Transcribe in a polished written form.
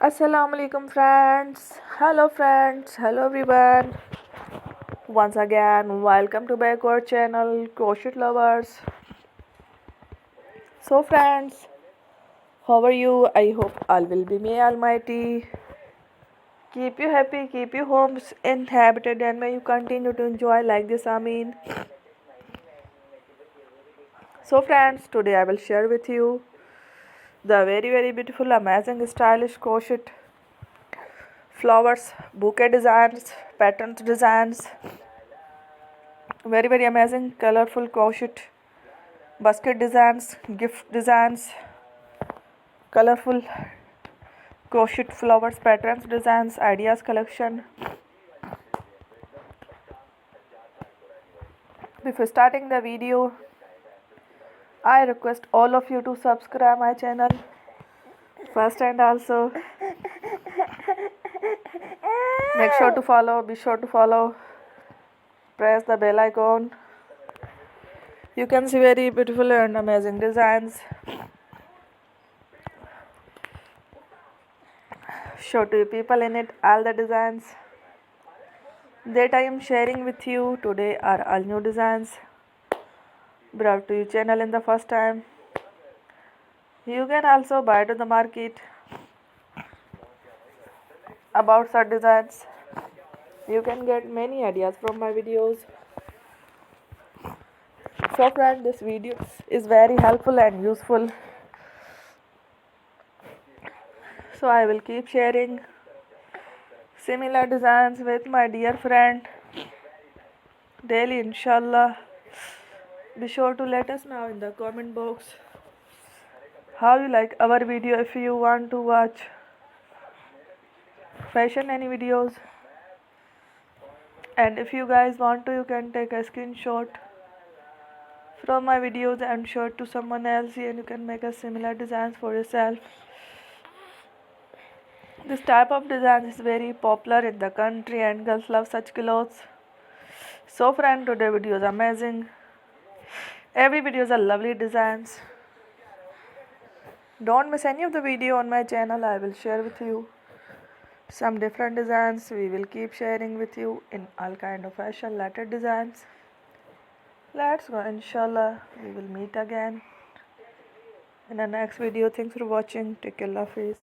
Assalamu alaikum friends. Hello everyone. Once again, welcome to back our channel Crochet Lovers. So friends, how are you? I hope all will be may almighty. Keep you happy, keep your homes inhabited, and may you continue to enjoy like this. Amin. So friends, today I will share with you the very beautiful, amazing, stylish crochet flowers, bouquet designs, patterns designs, very amazing, colorful crochet basket designs, gift designs, colorful crochet flowers, patterns designs, ideas collection. Before starting the video, I request all of you to subscribe my channel first, and also be sure to follow, press the bell icon. You can see very beautiful and amazing designs. Show to people in it all the designs that I am sharing with you today are all new designs brought to your channel in the first time. You can also buy to the market about such designs. You can get many ideas from my videos. So friends, this video is very helpful and useful. So I will keep sharing similar designs with my dear friend daily, inshallah. Be sure to let us know in the comment box how you like our video. If you want to watch fashion any videos, and if you guys want to, you can take a screenshot from my videos and show it to someone else, and you can make a similar designs for yourself. This type of design is very popular in the country and girls love such clothes. So friend, today video is amazing. Every video is a lovely designs. Don't miss any of the video on my channel. I will share with you some different designs. We will keep sharing with you in all kind of fashion related designs. Let's go, inshallah. We will meet again in the next video. Thanks for watching. Take care, love face.